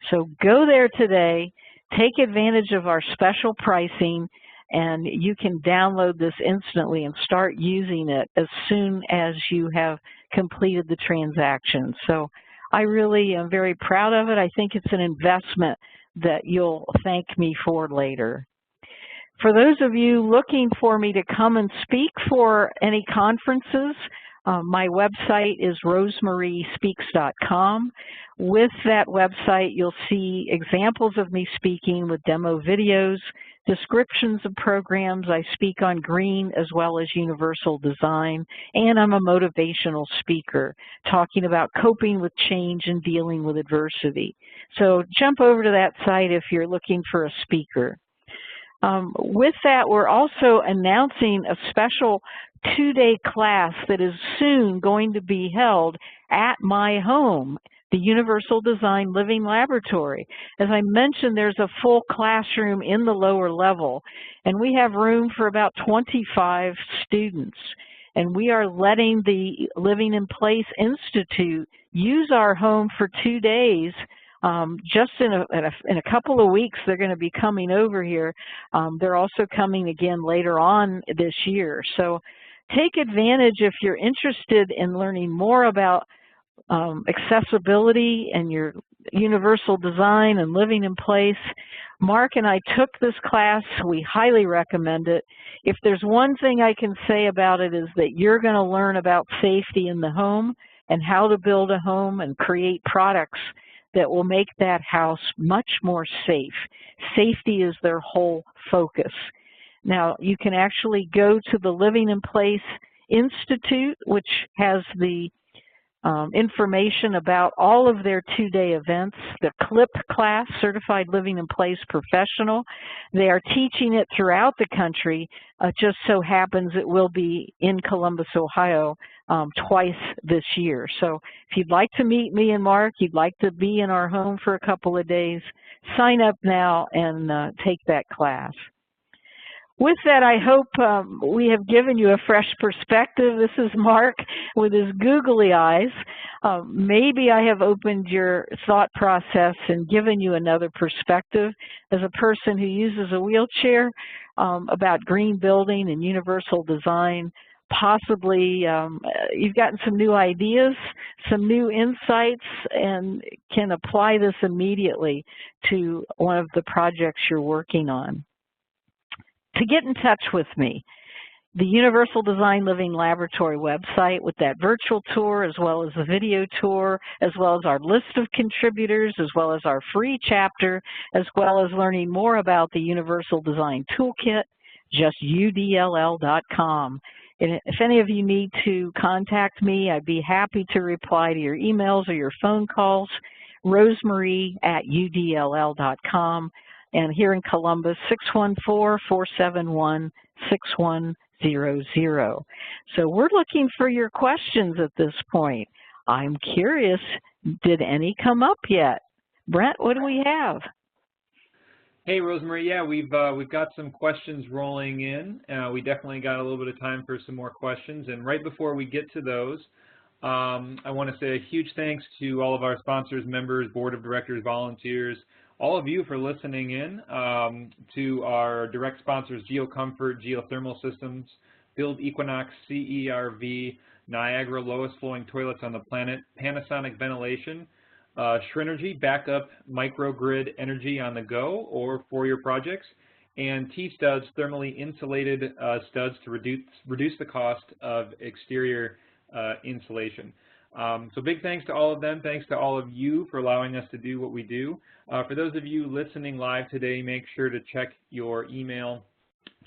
So go there today, take advantage of our special pricing, and you can download this instantly and start using it as soon as you have completed the transaction. So I really am very proud of it. I think it's an investment that you'll thank me for later. For those of you looking for me to come and speak for any conferences, my website is rosemariespeaks.com. With that website, you'll see examples of me speaking with demo videos, descriptions of programs. I speak on green as well as universal design, and I'm a motivational speaker talking about coping with change and dealing with adversity. So jump over to that site if you're looking for a speaker. With that, we're also announcing a special 2-day class that is soon going to be held at my home, the Universal Design Living Laboratory. As I mentioned, there's a full classroom in the lower level, and we have room for about 25 students. And we are letting the Living in Place Institute use our home for 2 days. Just in a couple of weeks, they're going to be coming over here. They're also coming again later on this year. So take advantage if you're interested in learning more about accessibility and your universal design and living in place. Mark and I took this class. We highly recommend it. If there's one thing I can say about it is that you're going to learn about safety in the home and how to build a home and create products that will make that house much more safe. Safety is their whole focus. Now, you can actually go to the Living in Place Institute, which has the information about all of their 2-day events. The CLIP class, Certified Living in Place Professional, they are teaching it throughout the country. Just so happens it will be in Columbus, Ohio, twice this year. So if you'd like to meet me and Mark, you'd like to be in our home for a couple of days, sign up now and take that class. With that, I hope we have given you a fresh perspective. This is Mark with his googly eyes. Maybe I have opened your thought process and given you another perspective as a person who uses a wheelchair about green building and universal design. Possibly you've gotten some new ideas, some new insights, and can apply this immediately to one of the projects you're working on. To get in touch with me, the Universal Design Living Laboratory website with that virtual tour, as well as the video tour, as well as our list of contributors, as well as our free chapter, as well as learning more about the Universal Design Toolkit, just udll.com. And if any of you need to contact me, I'd be happy to reply to your emails or your phone calls, rosemarie@udll.com. And here in Columbus, 614-471-6100. So we're looking for your questions at this point. I'm curious, did any come up yet? Brent, what do we have? Hey, Rosemary. Yeah, we've got some questions rolling in. We definitely got a little bit of time for some more questions. And right before we get to those, I want to say a huge thanks to all of our sponsors, members, board of directors, volunteers, all of you for listening in, to our direct sponsors, GeoComfort, Geothermal Systems, Build Equinox, CERV, Niagara, lowest flowing toilets on the planet, Panasonic Ventilation, Shrinergy, backup microgrid energy on the go or for your projects, and T-Studs, thermally insulated studs to reduce the cost of exterior insulation. So big thanks to all of them. Thanks to all of you for allowing us to do what we do. For those of you listening live today, make sure to check your email,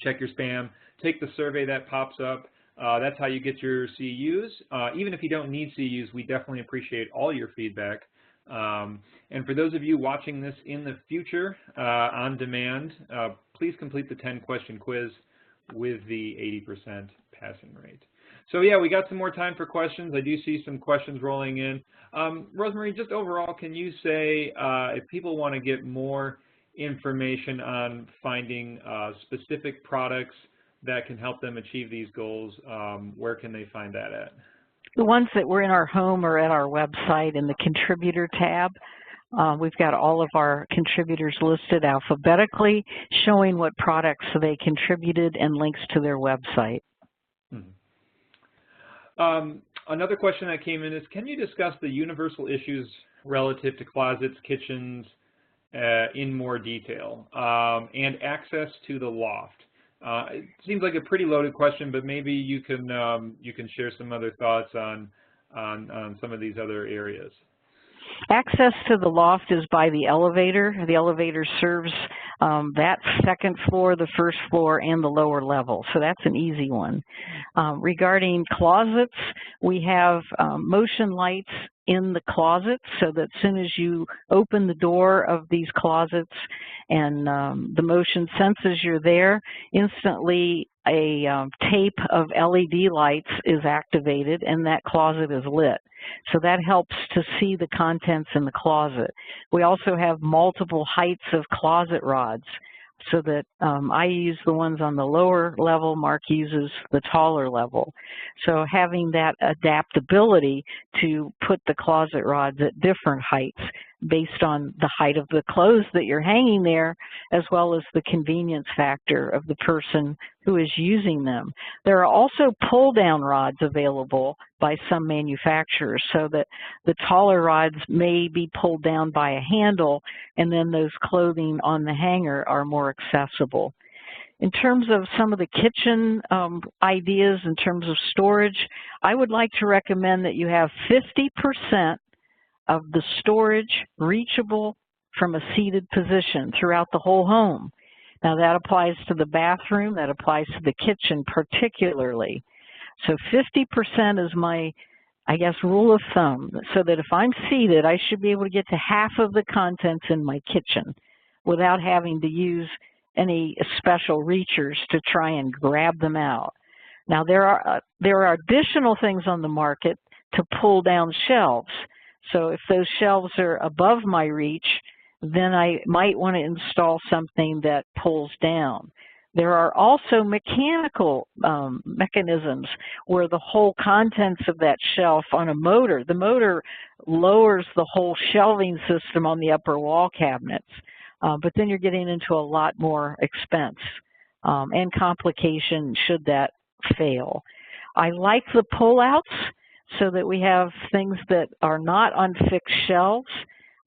check your spam, take the survey that pops up. That's how you get your CEUs. Even if you don't need CEUs, we definitely appreciate all your feedback. And for those of you watching this in the future on demand, please complete the 10-question quiz with the 80% passing rate. So yeah, we got some more time for questions. I do see some questions rolling in. Rosemary, just overall, can you say if people want to get more information on finding specific products that can help them achieve these goals, where can they find that at? The ones that were in our home or at our website in the contributor tab. We've got all of our contributors listed alphabetically, showing what products they contributed and links to their website. Another question that came in is, can you discuss the universal issues relative to closets, kitchens in more detail, and access to the loft? It seems like a pretty loaded question, but maybe you can share some other thoughts on some of these other areas. Access to the loft is by the elevator. The elevator serves that second floor, the first floor, and the lower level. So that's an easy one. Regarding closets, we have motion lights in the closets so that as soon as you open the door of these closets and the motion senses you're there, instantly a tape of LED lights is activated and that closet is lit. So that helps to see the contents in the closet. We also have multiple heights of closet rods so that I use the ones on the lower level, Mark uses the taller level. So having that adaptability to put the closet rods at different heights based on the height of the clothes that you're hanging there, as well as the convenience factor of the person who is using them. There are also pull-down rods available by some manufacturers so that the taller rods may be pulled down by a handle and then those clothing on the hanger are more accessible. In terms of some of the kitchen ideas in terms of storage, I would like to recommend that you have 50% of the storage reachable from a seated position throughout the whole home. Now that applies to the bathroom, that applies to the kitchen particularly. So 50% is my, I guess, rule of thumb, so that if I'm seated, I should be able to get to half of the contents in my kitchen without having to use any special reachers to try and grab them out. Now there are additional things on the market to pull down shelves. So if those shelves are above my reach, then I might want to install something that pulls down. There are also mechanical mechanisms where the whole contents of that shelf on a motor, the motor lowers the whole shelving system on the upper wall cabinets, but then you're getting into a lot more expense and complication should that fail. I like the pullouts so that we have things that are not on fixed shelves.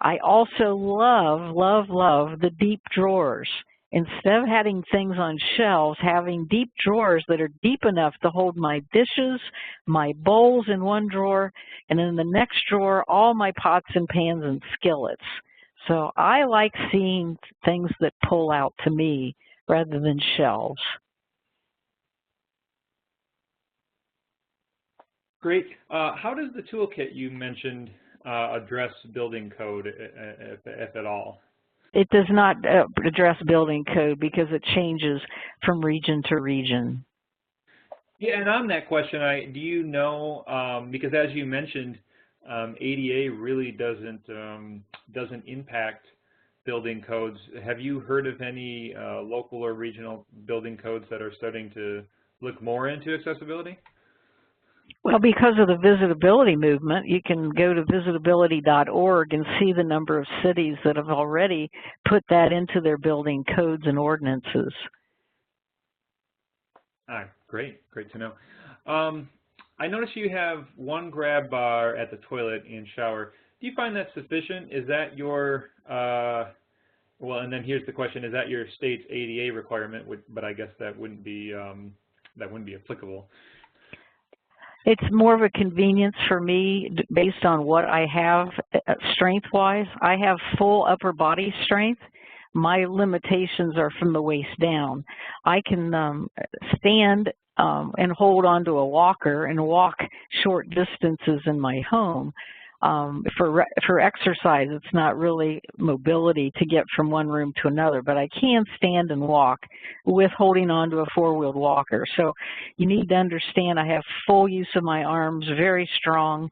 I also love the deep drawers. Instead of having things on shelves, having deep drawers that are deep enough to hold my dishes, my bowls in one drawer, and in the next drawer, all my pots and pans and skillets. So I like seeing things that pull out to me rather than shelves. Great. How does the toolkit you mentioned address building code, if at all? It does not address building code because it changes from region to region. Yeah, and on that question, do you know, because as you mentioned, ADA really doesn't impact building codes. Have you heard of any local or regional building codes that are starting to look more into accessibility? Well, because of the visitability movement, you can go to visitability.org and see the number of cities that have already put that into their building codes and ordinances. Great to know. I notice you have one grab bar at the toilet and shower. Do you find that sufficient? Is that your, well, and then here's the question, is that your state's ADA requirement? But I guess that wouldn't be applicable. It's more of a convenience for me based on what I have strength-wise. I have full upper body strength. My limitations are from the waist down. I can stand and hold onto a walker and walk short distances in my home. For exercise, it's not really mobility to get from one room to another, but I can stand and walk with holding onto a four-wheeled walker. So you need to understand I have full use of my arms, very strong,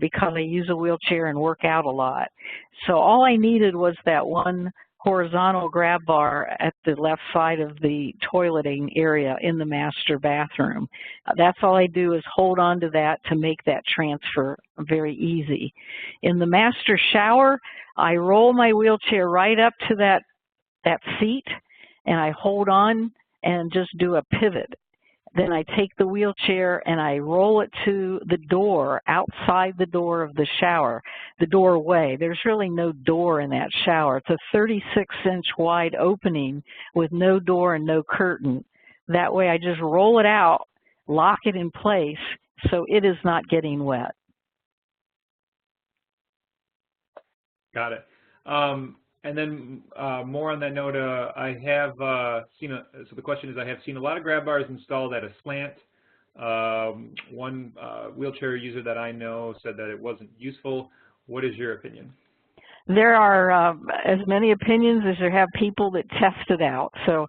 because I use a wheelchair and work out a lot. So all I needed was that one horizontal grab bar at the left side of the toileting area in the master bathroom. That's all I do is hold on to that to make that transfer very easy. In the master shower, I roll my wheelchair right up to that seat, and I hold on and just do a pivot. Then I take the wheelchair and I roll it to the door, outside the door of the shower, the doorway. There's really no door in that shower. It's a 36-inch wide opening with no door and no curtain. That way I just roll it out, lock it in place, so it is not getting wet. Got it. And then more on that note, I have seen, so the question is, I have seen a lot of grab bars installed at a slant. One wheelchair user that I know said that it wasn't useful. What is your opinion? There are as many opinions as there have people that test it out. So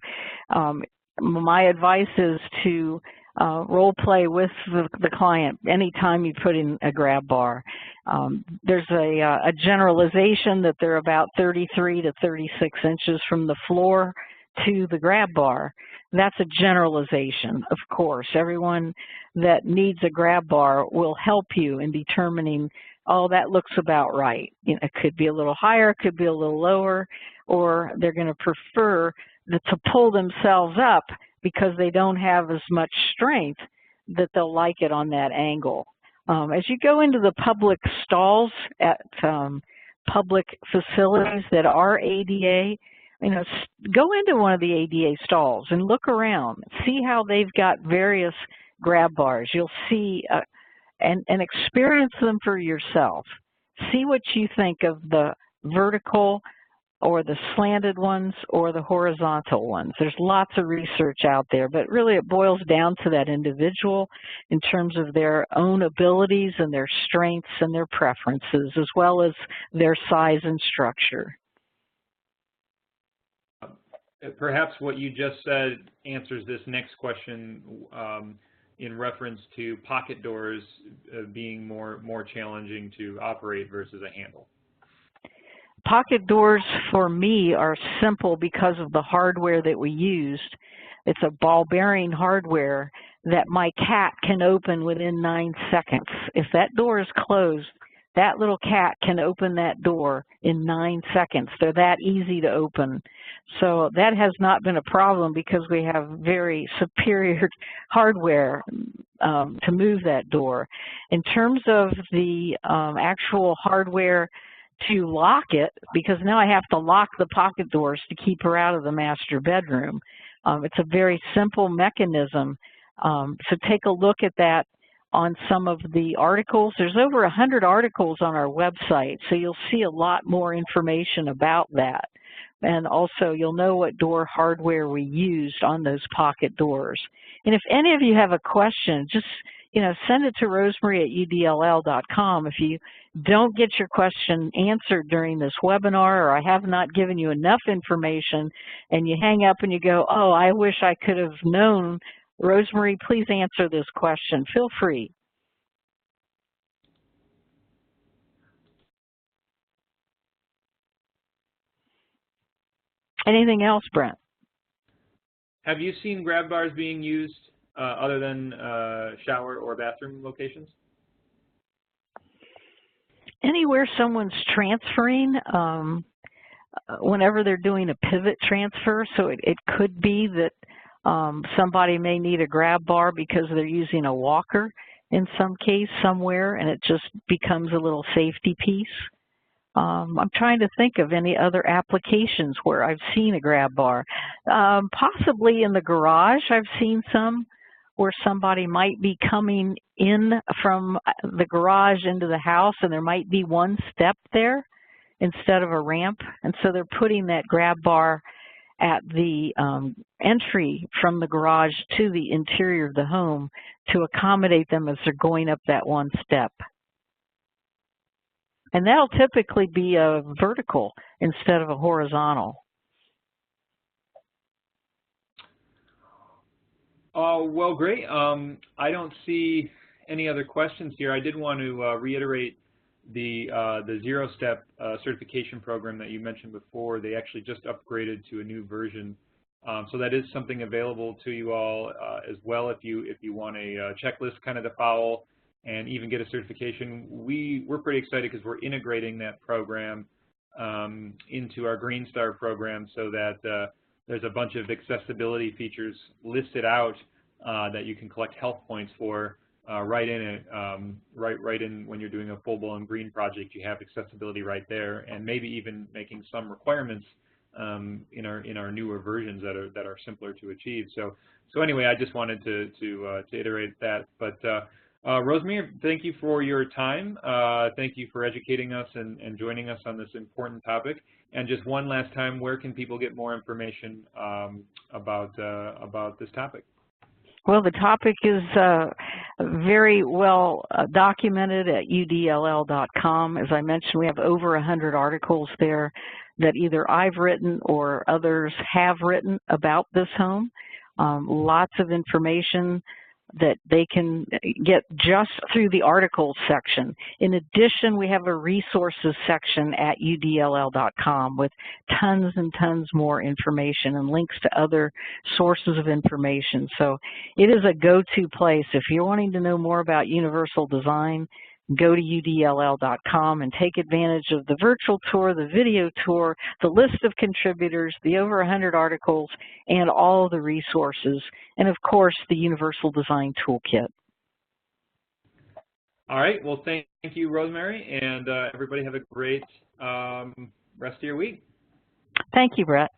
my advice is to role play with the client anytime you put in a grab bar. There's a generalization that they're about 33 to 36 inches from the floor to the grab bar. That's a generalization, of course. Everyone that needs a grab bar will help you in determining, oh, that looks about right. You know, it could be a little higher, it could be a little lower, or they're going to prefer to pull themselves up because they don't have as much strength that they'll like it on that angle. As you go into the public stalls at public facilities that are ADA, you know, go into one of the ADA stalls and look around. See how they've got various grab bars. You'll see and experience them for yourself. See what you think of the vertical or the slanted ones or the horizontal ones. There's lots of research out there, but really it boils down to that individual in terms of their own abilities and their strengths and their preferences, as well as their size and structure. Perhaps what you just said answers this next question in reference to pocket doors being more challenging to operate versus a handle. Pocket doors for me are simple because of the hardware that we used. It's a ball bearing hardware that my cat can open within 9 seconds. If that door is closed, that little cat can open that door in 9 seconds. They're that easy to open. So that has not been a problem because we have very superior hardware to move that door. In terms of the actual hardware to lock it, because now I have to lock the pocket doors to keep her out of the master bedroom. It's a very simple mechanism. So take a look at that on some of the articles. There's over 100 articles on our website, so you'll see a lot more information about that. And also you'll know what door hardware we used on those pocket doors. And if any of you have a question, just send it to rosemary@udll.com. If you don't get your question answered during this webinar, or I have not given you enough information, and you hang up and you go, oh, I wish I could have known, Rosemary, please answer this question. Feel free. Anything else, Brent? Have you seen grab bars being used other than shower or bathroom locations? Anywhere someone's transferring, whenever they're doing a pivot transfer, so it could be that somebody may need a grab bar because they're using a walker in some case somewhere, and it just becomes a little safety piece. I'm trying to think of any other applications where I've seen a grab bar. Possibly in the garage I've seen some where somebody might be coming in from the garage into the house and there might be one step there instead of a ramp. And so they're putting that grab bar at the entry from the garage to the interior of the home to accommodate them as they're going up that one step. And that'll typically be a vertical instead of a horizontal. Well, great. I don't see any other questions here. I did want to reiterate the zero-step certification program that you mentioned before. They actually just upgraded to a new version, so that is something available to you all as well if you want a checklist kind of to follow and even get a certification. We're pretty excited because we're integrating that program into our Green Star program so that there's a bunch of accessibility features listed out that you can collect health points for right in it, right in when you're doing a full-blown green project. You have accessibility right there, and maybe even making some requirements in our newer versions that are simpler to achieve. So anyway, I just wanted to iterate that. But Rosemary, thank you for your time. Thank you for educating us and joining us on this important topic. And just one last time, where can people get more information about this topic? Well, the topic is very well documented at udll.com. As I mentioned, we have over 100 articles there that either I've written or others have written about this home. Lots of information that they can get just through the articles section. In addition, we have a resources section at udll.com with tons and tons more information and links to other sources of information. So it is a go-to place. If you're wanting to know more about universal design, go to udll.com and take advantage of the virtual tour, the video tour, the list of contributors, the over 100 articles, and all the resources, and of course, the Universal Design Toolkit. All right. Well, thank you, Rosemary, and everybody have a great rest of your week. Thank you, Brett.